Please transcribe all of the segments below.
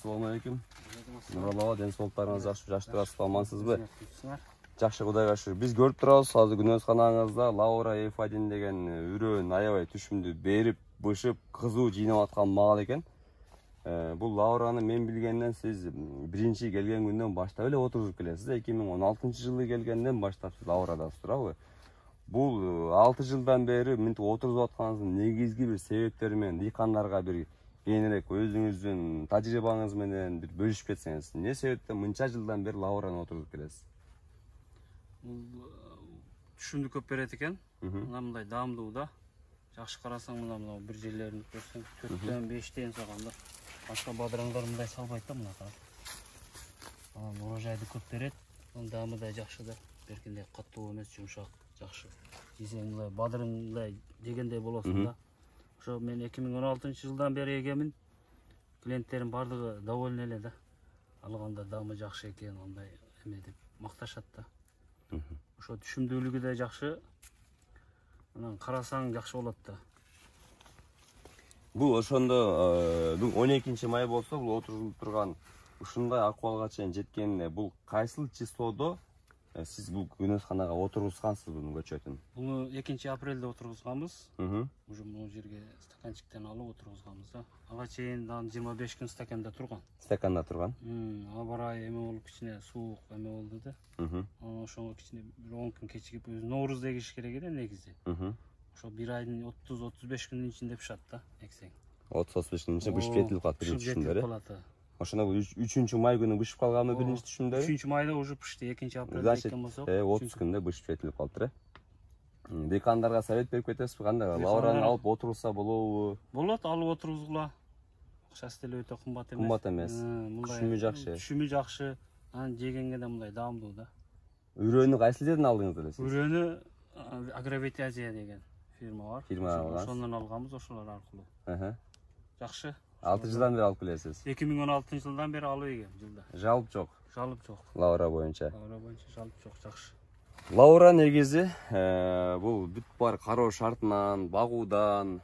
Assalamu alaikum. Nuralова, денсаулықтарыңыз жақсы, жаштырасыз, амансызбы? Жақсы, Құдайға шүкір. Біз көріп тұрабыз, азыр күнөзханаңызда Laura F1 деген үрөн аябай түшүмдү берип, бышып, кызуу жыйнап аткан маал экен. Бул Laurаны мен билгенден сиз биринчи келген күндөн баштап эле отурузуп келесиз. 2016-жылы келгенден баштап сиз Laur'дасыз, туурабы? Бул 6 жылдан бери мынтип отурузуп атканыңыздын негизги бир себептери менен дыйкандарга бир кеңирээк өзүңүздүн тажрыйбаңыз менен бир бөлүшүп кетсеңиз. Не себептен мынча жылдан бери Laur'ны отурузуп келесиз? Бул түшүмдү көп берет экен. Мындай даамдуу да. Жакшы карасаң мына бир жерлерин көрсөң 4төн 5тен салганда башка бадыраңдар мындай салбайт да, мына кара. Урожайды көп берет. Даамы да жакшы да. Беркиндей каттуу эмес, жумшак, жакшы. Жесең мындай бадырыңдай жегендей болосуң да. Ошо мен 2016-жылдан бери эгемин. Клиенттерим бардыгы доволен эле да. Алганда даамы жакшы экен, андай эме деп макташат да. Ошо түшүмдүүлүгү да жакшы. Анан карасаң жакшы болот да. Бул ошондо 12-май болсо, бул отурулуп турган ушундай акыбалга чейин жеткенде бул кайсыл числодо сиз бул күнөзханага отургузгансыз бунун көчөтүн? Буну 2-апрелде отургузганбыз. Уже могу жерге стаканчиктен алып отургузганбыз да. Ага чейин 25 күн стаканда турган. Стаканда турган? Аба ырайы эме болуп кичине суук эме болду да. Ошого кичине 10 күн кечигип, Ноорузда эгиш керек эле негизи. Ошо 1 айдын 30-35 күнүн ичинде пышат да, эксең. 30-35 күнүн ичинде бышып жетилип калат биринчи түшүмдөр. Ошондо 3-май күнү бышып калганбы биринчи түшүмдөр? 3-майда уже пышты, 2-апрелде эккен болсо. 30 күндө бышып жетилип калыптыр. Дыйкандарга совет берип кетесизби, кандай? Laur'ны алып отурулса болобу? Болот, алып отургузгула. Акчасы деле өтө кымбат эмес. Кымбат эмес. Түшүмү жакшы. Түшүмү жакшы. Анан жегенге да мындай даамдуу да. Үрөнү кайсы жерден алдыңыз эле сиз? Үрөнү Агровет Азия деген фирма бар. Ошондон алганбыз, ошолор аркылуу. Жакшы. 6 жылдан бери алып келесиз. 2016-жылдан бери алып эгем жылда. Жалып жок. Жалып жок. Laura боюнча. Laura боюнча жалып жок, жакшы. Laura негизи бул бүт бар кароо шартынан, багуудан,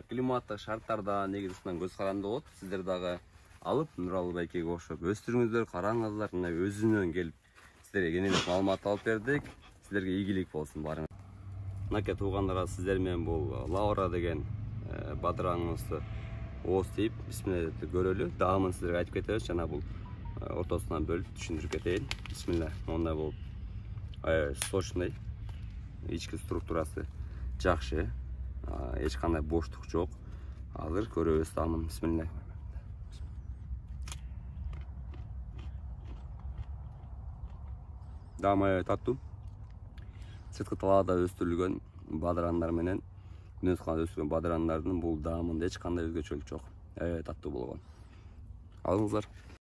климаттык шарттардан негизи ушундан көз каранды болот. Сиздер дагы алып Нуралы байкеге окшоп өстүрүңүздөр, караңыздар, мына өзүнөн келип сиздерге кененирээк маалымат алып бердик. Сиздерге ийгилик болсун барыңыз. Мынакей туугандар, сиздер менен бул Laura деген бадыраңызды ооз тийип, бисмилла деп көрөлү. Даамын сиздерге айтып кетебиз, жана бул ортосунан бөлүп түшүндүрүп кетейин. Бисмилла. Мондай болуп сочный, ички структурасы жакшы, эч кандай боштук жок. Азыр көрөбүз даамын. Бисмилла. Даамы аябай таттуу. Сырткы талаада өстүрүлгөн бадырандар менен күнөзханада өстүргөн бадырандардын бул даамында эч кандай өзгөчөлүк жок. Аябай таттуу болгон. Алыңыздар.